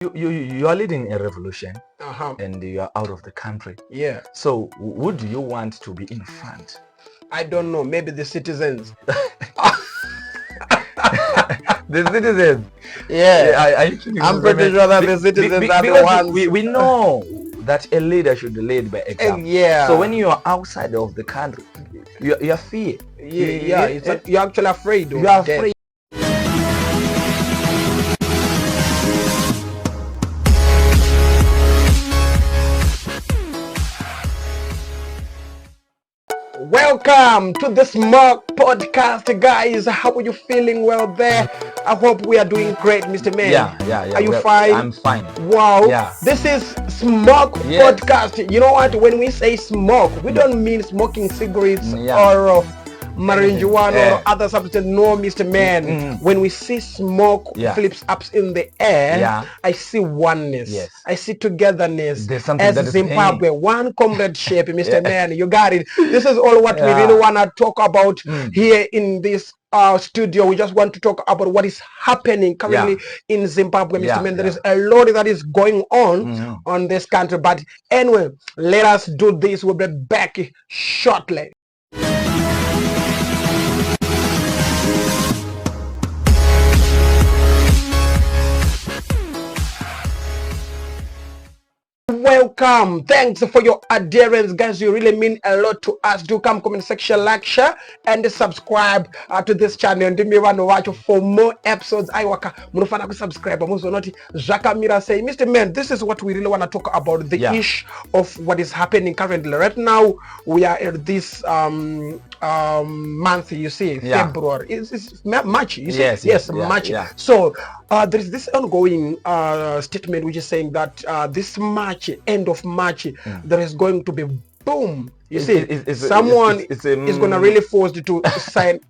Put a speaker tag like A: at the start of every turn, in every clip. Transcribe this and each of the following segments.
A: You are leading a revolution,
B: and
A: you are out of the country.
B: Yeah.
A: So who do you want to be in front?
B: I don't know. Maybe the citizens.
A: The citizens.
B: Yeah. I'm pretty sure that the citizens are the ones.
A: We know that a leader should lead by example.
B: Yeah.
A: So when you are outside of the country, you are fear.
B: You're actually afraid.
A: You are afraid.
B: Welcome to the Smart Podcast, guys. How are you feeling? Well, there. I hope we are doing great, Mr. Man.
A: Yeah.
B: Are you fine?
A: I'm fine.
B: Wow.
A: Yeah.
B: This is Smoke Podcast. You know what? When we say smoke, we don't mean smoking cigarettes or marijuana or other substance. No, Mr. Man. When we see smoke flips up in the air, I see oneness. I see togetherness.
A: There's something
B: as
A: that is
B: Zimbabwe, one comradeship, Mr. Man. You got it. This is all what we really want to talk about here in this studio. We just want to talk about what is happening currently in Zimbabwe, Mr. Man. There is a lot that is going on this country. But anyway, let us do this. We'll be back shortly. Welcome. Thanks for your adherence, guys. You really mean a lot to us. Do come comment section, like, share, and subscribe to this channel. And me want to watch for more episodes. I waka munofana ku subscribe. Muzo noti Jakamira say, Mr. Man, this is what we really want to talk about. The issue of what is happening currently. Right now, we are at this month. You see, February. It's March. You see? Yes, March. So there is this ongoing statement which is saying that this March, end of March, there is going to be boom. You see, someone is going to really force you to sign.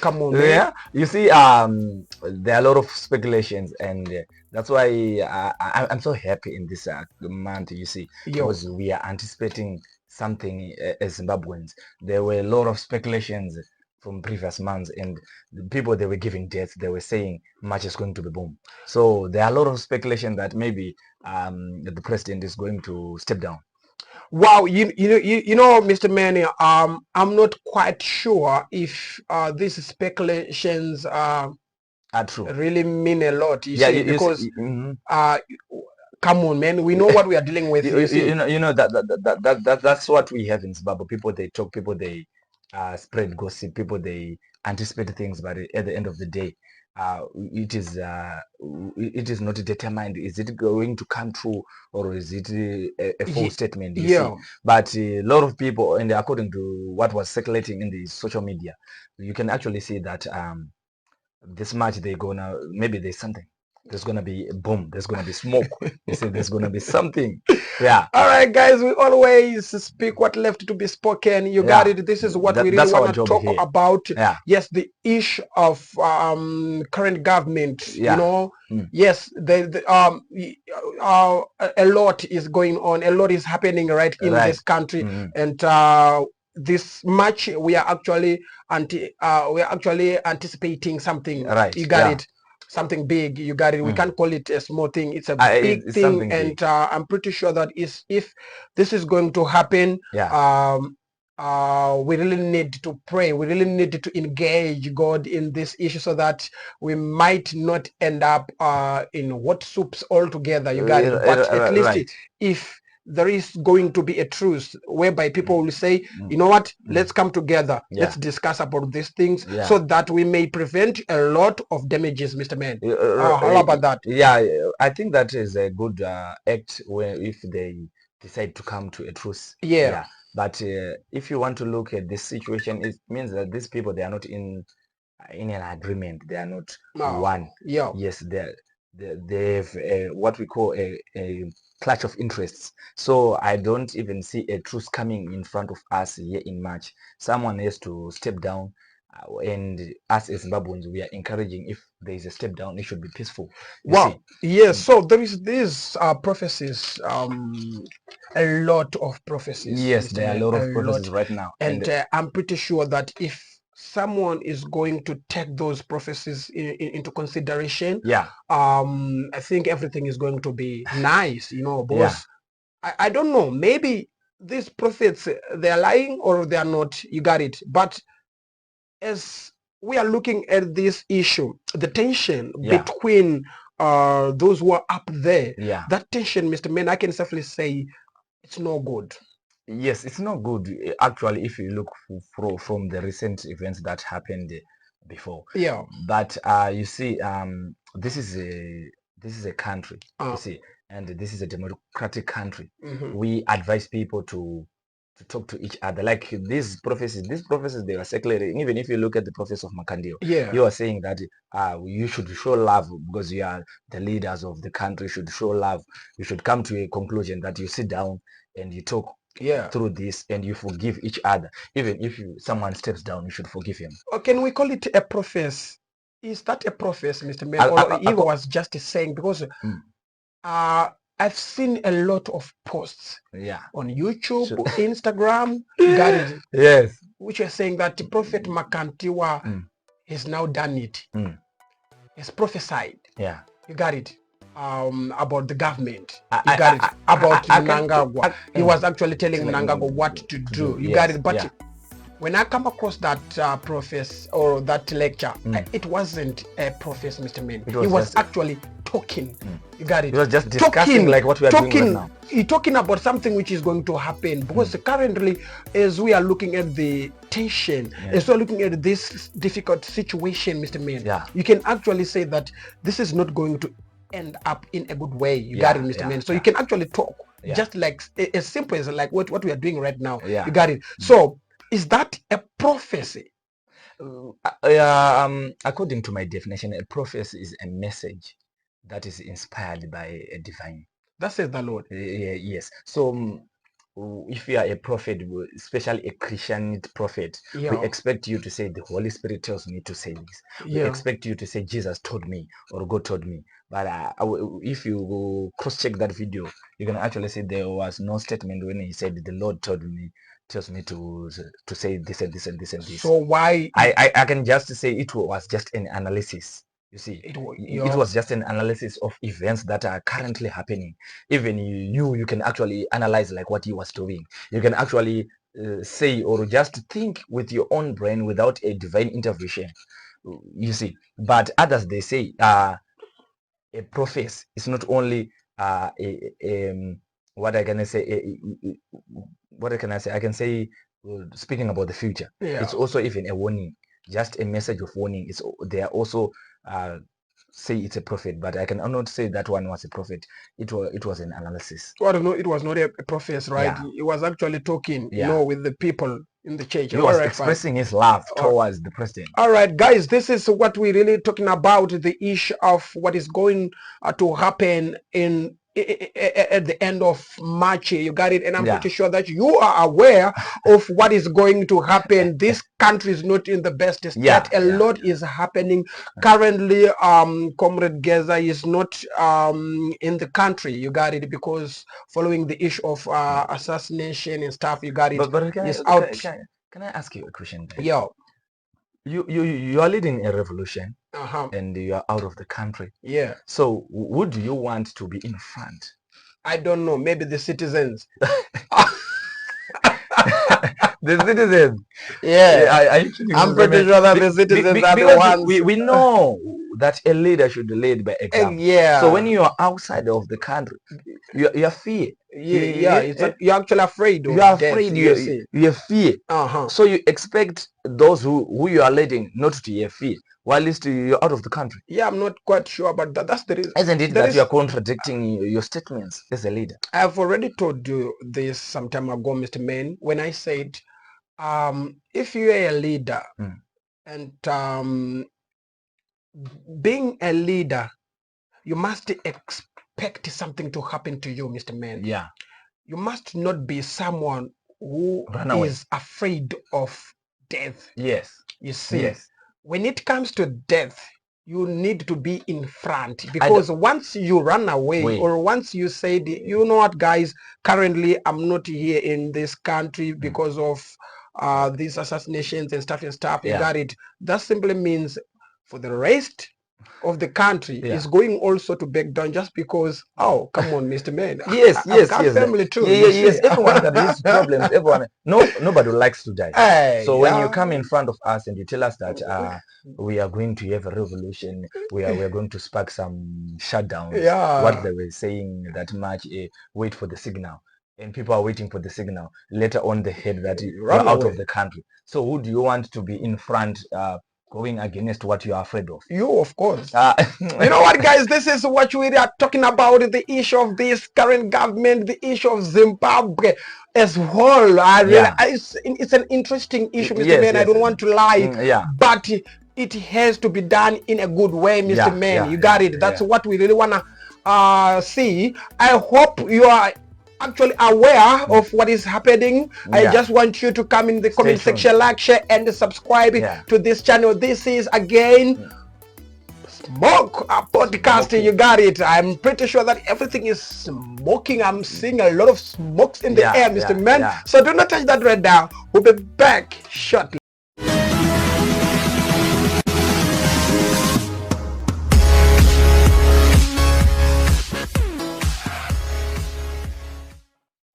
B: Come on, man.
A: Yeah, you see, there are a lot of speculations, and that's why I'm so happy in this month. You see, because we are anticipating something as Zimbabweans. There were a lot of speculations from previous months, and the people they were giving dates, they were saying March is going to be boom. So there are a lot of speculation that maybe the president is going to step down.
B: Wow, you know, Mr. Manny, I'm not quite sure if these speculations are
A: true.
B: Really mean a lot. You see, because come on, man, we know what we are dealing with.
A: You know that's what we have in Zimbabwe. People they talk, people they spread gossip, people they anticipate things, but at the end of the day, it is not determined. Is it going to come true, or is it a false statement? You see? But a lot of people, and according to what was circulating in the social media, you can actually see that this March maybe there's something. There's gonna be a boom. There's gonna be smoke. You see, there's gonna be something. Yeah.
B: All right, guys. We always speak what left to be spoken. You got it. This is what we really want to talk about. Yes, the issue of current government. You know. Yes, a lot is going on. A lot is happening right in this country, and this March we are actually anticipating something. You got it. Something big. You got it. We can't call it a small thing. It's a big thing, and I'm pretty sure that if this is going to happen, we really need to pray. We really need to engage God in this issue so that we might not end up in hot soups altogether. You got it. But at least if there is going to be a truce whereby people will say, you know what, let's come together, let's discuss about these things so that we may prevent a lot of damages, Mr. Man. How about that?
A: Yeah, I think that is a good act if they decide to come to a truce. But if you want to look at this situation, it means that these people, they are not in an agreement. They are not one. Yes, they have what we call a clash of interests. So I don't even see a truce coming in front of us here in March. Someone has to step down, and us as Zimbabweans, we are encouraging, if there is a step down, it should be peaceful.
B: Yes. So there is these prophecies, a lot of prophecies.
A: Yes, there are a lot of prophecies right now,
B: and I'm pretty sure that if someone is going to take those prophecies into consideration,
A: Yeah.
B: I think everything is going to be nice, you know, because I don't know, maybe these prophets, they are lying or they are not, you got it. But as we are looking at this issue, the tension between those who are up there, that tension, Mr. Man, I can safely say it's no good.
A: Yes, it's not good actually if you look from the recent events that happened before.
B: Yeah.
A: But you see, this is a country, you see, and this is a democratic country. We advise people to talk to each other. Like these prophecies, they are circulating. Even if you look at the prophecy of Makandio, you are saying that you should show love because you are the leaders of the country. You should show love. You should come to a conclusion that you sit down and you talk through this and you forgive each other. Even if someone steps down, you should forgive him.
B: Or can we call it a prophecy? Is that a prophecy, Mr. Man? Or he was just saying, because I've seen a lot of posts on YouTube, Instagram, got it?
A: Yes.
B: Which are saying that Prophet Makantiwa has now done it. He's prophesied.
A: Yeah.
B: You got it? About the government. You got it? About Mnangagwa. He was actually telling Mnangagwa what to do. You got it? But when I come across that prophecy or that lecture, it wasn't a prophecy, Mr. Man. He was actually talking. You got it?
A: He was just discussing like what we are doing right now.
B: He's talking about something which is going to happen, because currently, as we are looking at the tension, as we are looking at this difficult situation, Mr. Man, you can actually say that this is not going to end up in a good way. You got it, Mr. Man? So you can actually talk just like as simple as like what we are doing right now. You got it? So is that a prophecy?
A: According to my definition, a prophecy is a message that is inspired by a divine.
B: That says the Lord.
A: Yes. So if you are a prophet, especially a Christian prophet, we expect you to say the Holy Spirit tells me to say this. We expect you to say Jesus told me or God told me. But if you cross-check that video, you can actually see there was no statement when he said the Lord tells me to say this and this and this and this.
B: So why?
A: I can just say it was just an analysis. You see, it was just an analysis of events that are currently happening. Even you can actually analyze like what he was doing. You can actually say or just think with your own brain without a divine intervention. You see, but others, they say a prophet is not only what I can say. What can I say? I can say, speaking about the future, it's also even a warning, just a message of warning. They are also say it's a prophet, but I cannot say that one was a prophet. It was an analysis.
B: Well, no, it was not a prophet, right? He was actually talking, you know, with the people in the church.
A: He was expressing his love towards the president.
B: All right, guys, this is what we're really talking about, the issue of what is going to happen at the end of March. You got it? And I'm pretty sure that you are aware of what is going to happen. This country is not in the best state. A lot is happening currently. Comrade Geza is not in the country. You got it? Because following the issue of assassination and stuff, you got it.
A: But can I ask you a question?
B: Yeah.
A: You are leading a revolution and you are out of the country.
B: Yeah.
A: So who do you want to be in front?
B: I don't know. Maybe the citizens.
A: The citizens.
B: Yeah. I'm pretty sure that the citizens are the ones.
A: We know that a leader should lead by example.
B: Yeah.
A: So when you are outside of the country, you fear.
B: You're actually afraid of
A: you are afraid death, you fear. So you expect those who you are leading not to have fear, while at least you're out of the country.
B: Yeah, I'm not quite sure, but that's the reason.
A: Isn't it that you are contradicting your statements as a leader?
B: I've already told you this some time ago, Mr. Main, when I said, if you are a leader and being a leader, you must expect something to happen to you, Mr. Man.
A: Yeah.
B: You must not be someone who is afraid of death.
A: Yes.
B: You see, when it comes to death, you need to be in front, because once you run away or once you say, you know what, guys, currently I'm not here in this country because of these assassinations and stuff, you
A: Yeah.
B: got it. That simply means for the rest of the country
A: Yeah.
B: is going also to back down just because, oh, come on, Mr. Man.
A: Yes,
B: I've
A: yes,
B: got
A: yes.
B: family too.
A: Yeah,
B: you
A: yeah, yes.
B: see.
A: Everyone got his problems. Everyone, nobody likes to die.
B: Hey,
A: So when you
B: yeah.
A: come in front of us and you tell us that we are going to have a revolution, we are going to spark some shutdowns.
B: Yeah.
A: What they were saying that much, wait for the signal. And people are waiting for the signal. Later on, they heard that you're out of the country. So who do you want to be in front, going against what you are afraid of?
B: You, of course. You know what, guys? This is what we are talking about, the issue of this current government, the issue of Zimbabwe as whole. It's an interesting issue, Mr.
A: Yes,
B: Man.
A: yes.
B: I don't want to lie.
A: Yeah.
B: But it has to be done in a good way, Mr.
A: Yeah,
B: Man.
A: yeah,
B: You got it. That's what we really want to see. I hope you are actually aware of what is happening. I just want you to come in the comment section, like, share, and subscribe to this channel. This is again Smoke Podcasting. You got it. I'm pretty sure that everything is smoking. I'm seeing a lot of smokes in the air, Mr. Man. So do not touch that right now. We'll be back shortly.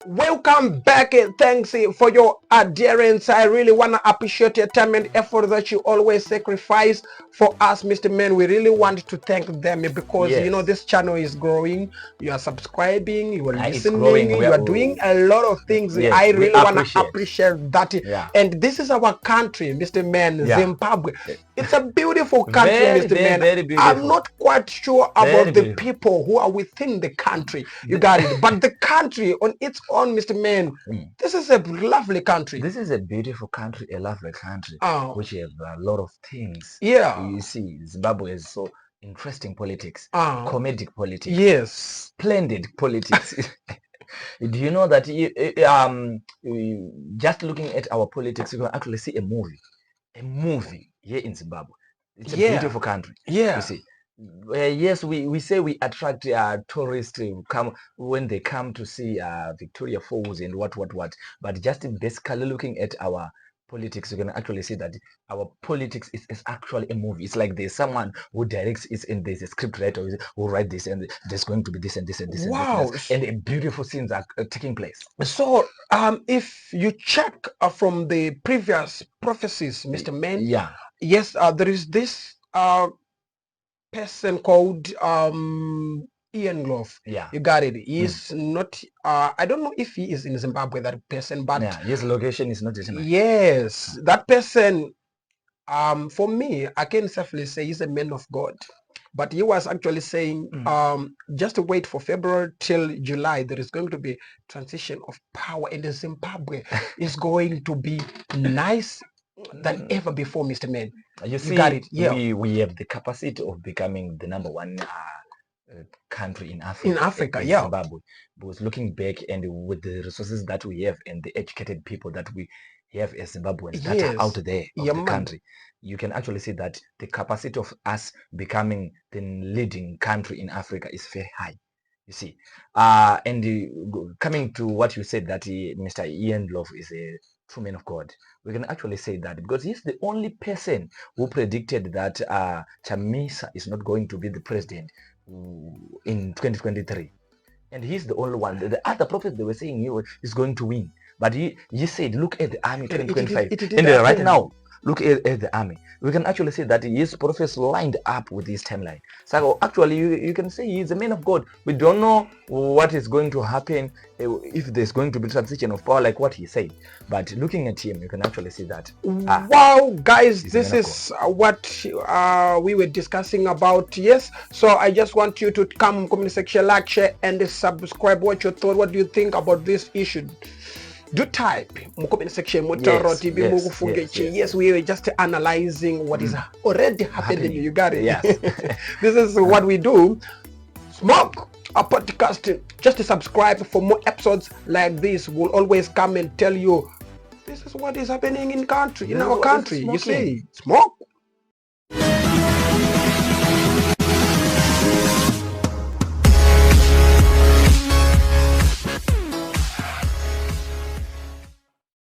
B: Welcome back, and thanks for your adherence. I really want to appreciate your time and effort that you always sacrifice for us, Mr. Man. We really want to thank them because you know this channel is growing. You are subscribing, you are listening, you are doing a lot of things. I really want to appreciate that. And this is our country, Mr. Man, Zimbabwe. It's a beautiful country, Mr. Man.
A: Very beautiful.
B: I'm not quite sure about the people who are within the country. You got it. But the country on its own, Mr. Man, this is a lovely country.
A: This is a beautiful country, a lovely country, which have a lot of things.
B: Yeah.
A: You see, Zimbabwe is so interesting politics, comedic politics,
B: yes,
A: splendid politics. Do you know that just looking at our politics, you can actually see a movie here in Zimbabwe. It's a beautiful country.
B: Yeah.
A: You see. Yes, we say we attract tourists to come when they come to see Victoria Falls and what. But just basically looking at our politics, you can actually see that our politics is actually a movie. It's like there's someone who directs it and there's a script writer who write this and there's going to be this and this and this.
B: Wow.
A: And beautiful scenes are taking place. So
B: if you check from the previous prophecies, Mr. Man, yes, there is this person called Ian Love.
A: Yeah,
B: you got it. He's not I don't know if he is in Zimbabwe, that person, but
A: his location is not determined.
B: Yes, that person, for me, I can safely say he's a man of God. But he was actually saying, just wait for February till July. There is going to be transition of power in Zimbabwe. Is going to be nice than ever before, Mr. Man.
A: You see,
B: got it.
A: We have the capacity of becoming the #1 country in Africa.
B: In Africa,
A: Zimbabwe. Because looking back and with the resources that we have and the educated people that we have as Zimbabweans that are out there of the country, you can actually see that the capacity of us becoming the leading country in Africa is very high. You see, and coming to what you said, that Mr. Ian Love is a true man of God, we can actually say that because he's the only person who predicted that Chamisa is not going to be the president in 2023, and he's the only one. The other prophets, they were saying he is going to win, but he said, look at the army 2025, and right now look at the army. We can actually say that his prophets lined up with his timeline. So actually you can say he's a man of God. We don't know what is going to happen, if there's going to be transition of power like what he said, but looking at him, you can actually see that.
B: Wow, guys, this is what we were discussing about. Yes, so I just want you to come comment section, like, share, and subscribe. What you thought? What do you think about this issue? Do type in comment section. Yes, we were just analyzing what is already happening. You got it.
A: Yes.
B: This is what we do. Smoke a podcast. Just to subscribe for more episodes like this. We'll always come and tell you this is what is happening in our country. You see, smoke.